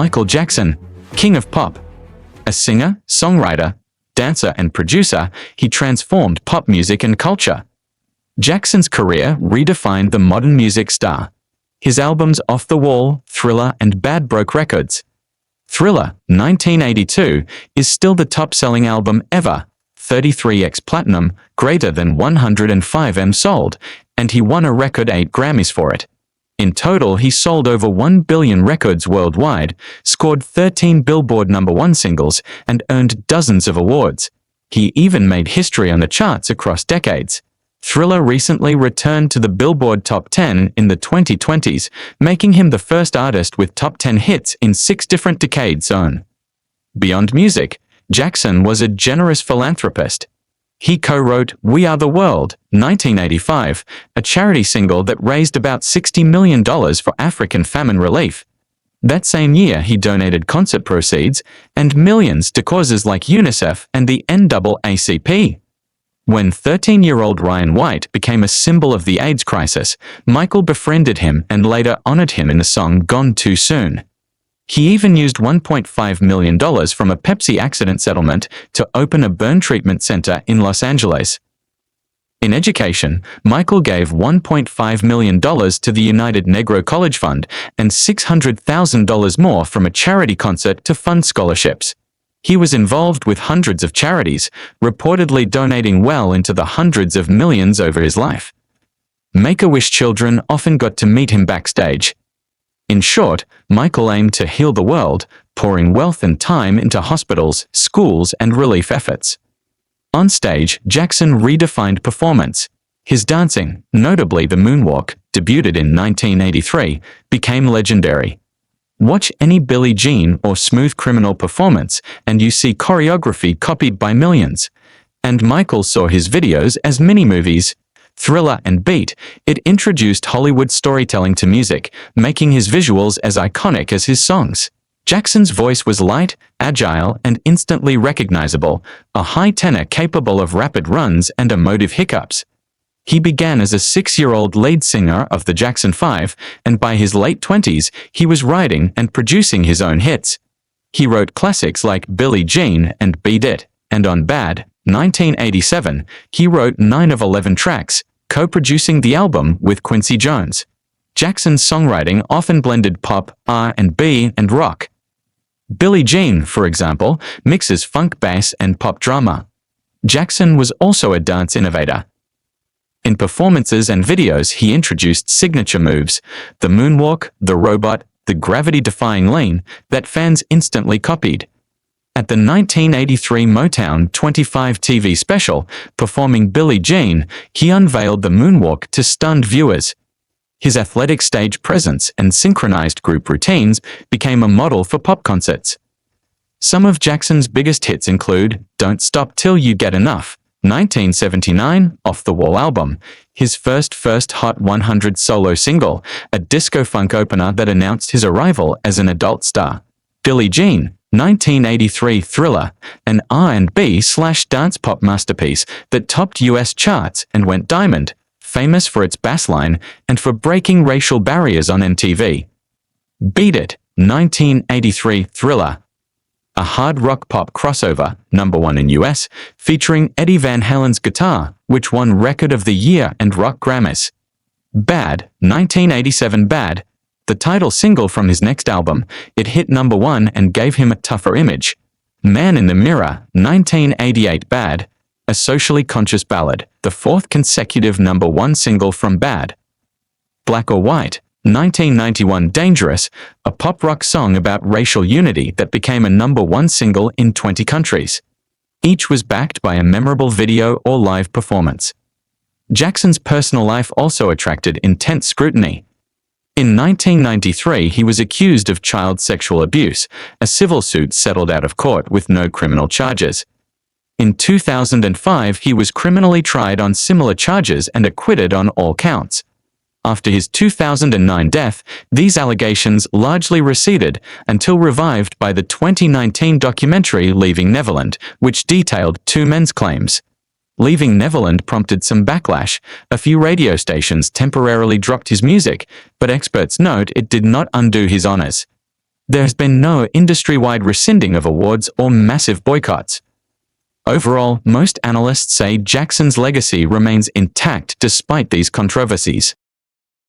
Michael Jackson, king of pop. A singer, songwriter, dancer, and producer, he transformed pop music and culture. Jackson's career redefined the modern music star. His albums Off the Wall, Thriller, and Bad broke records. Thriller, 1982, is still the top-selling album ever, 33x platinum, greater than 105M sold, and he won a record 8 Grammys for it. In total, he sold over 1 billion records worldwide, scored 13 Billboard #1 singles, and earned dozens of awards. He even made history on the charts across decades. Thriller recently returned to the Billboard Top 10 in the 2020s, making him the first artist with top 10 hits in 6 different decades on. Beyond music, Jackson was a generous philanthropist. He co-wrote We Are the World, 1985, a charity single that raised about $60 million for African famine relief. That same year, he donated concert proceeds and millions to causes like UNICEF and the NAACP. When 13-year-old Ryan White became a symbol of the AIDS crisis, Michael befriended him and later honored him in the song Gone Too Soon. He even used $1.5 million from a Pepsi accident settlement to open a burn treatment center in Los Angeles. In education, Michael gave $1.5 million to the United Negro College Fund and $600,000 more from a charity concert to fund scholarships. He was involved with hundreds of charities, reportedly donating well into the hundreds of millions over his life. Make-A-Wish children often got to meet him backstage. In short, Michael aimed to heal the world, pouring wealth and time into hospitals, schools, and relief efforts. On stage, Jackson redefined performance. His dancing, notably the moonwalk, debuted in 1983, became legendary. Watch any Billie Jean or Smooth Criminal performance, and you see choreography copied by millions. And Michael saw his videos as mini-movies. Thriller and Beat, it introduced Hollywood storytelling to music, making his visuals as iconic as his songs. Jackson's voice was light, agile, and instantly recognizable, a high tenor capable of rapid runs and emotive hiccups. He began as a 6-year-old lead singer of the Jackson 5, and by his late 20s, he was writing and producing his own hits. He wrote classics like Billie Jean and Beat It, and on Bad, 1987, he wrote 9 of 11 tracks, co-producing the album with Quincy Jones. Jackson's songwriting often blended pop, R&B, and rock. Billie Jean, for example, mixes funk bass and pop drama. Jackson was also a dance innovator. In performances and videos, he introduced signature moves, the moonwalk, the robot, the gravity-defying lean, that fans instantly copied. At the 1983 Motown 25 TV special, performing Billie Jean, he unveiled the moonwalk to stunned viewers. His athletic stage presence and synchronized group routines became a model for pop concerts. Some of Jackson's biggest hits include Don't Stop Till You Get Enough, 1979, Off the Wall album, his first Hot 100 solo single, a disco-funk opener that announced his arrival as an adult star. Billie Jean, 1983 Thriller, an R&B/dance pop masterpiece that topped US charts and went diamond, famous for its bassline and for breaking racial barriers on MTV. Beat It, 1983 Thriller, a hard rock pop crossover, #1 in US, featuring Eddie Van Halen's guitar, which won Record of the Year and Rock Grammys. Bad, 1987 Bad, the title single from his next album, it hit #1 and gave him a tougher image. Man in the Mirror, 1988 Bad, a socially conscious ballad, the 4th consecutive #1 single from Bad. Black or White, 1991 Dangerous, a pop-rock song about racial unity that became a #1 single in 20 countries. Each was backed by a memorable video or live performance. Jackson's personal life also attracted intense scrutiny. In 1993, he was accused of child sexual abuse, a civil suit settled out of court with no criminal charges. In 2005, he was criminally tried on similar charges and acquitted on all counts. After his 2009 death, these allegations largely receded until revived by the 2019 documentary Leaving Neverland, which detailed 2 men's claims. Leaving Neverland prompted some backlash. A few radio stations temporarily dropped his music, but experts note it did not undo his honors. There has been no industry-wide rescinding of awards or massive boycotts. Overall, most analysts say Jackson's legacy remains intact despite these controversies.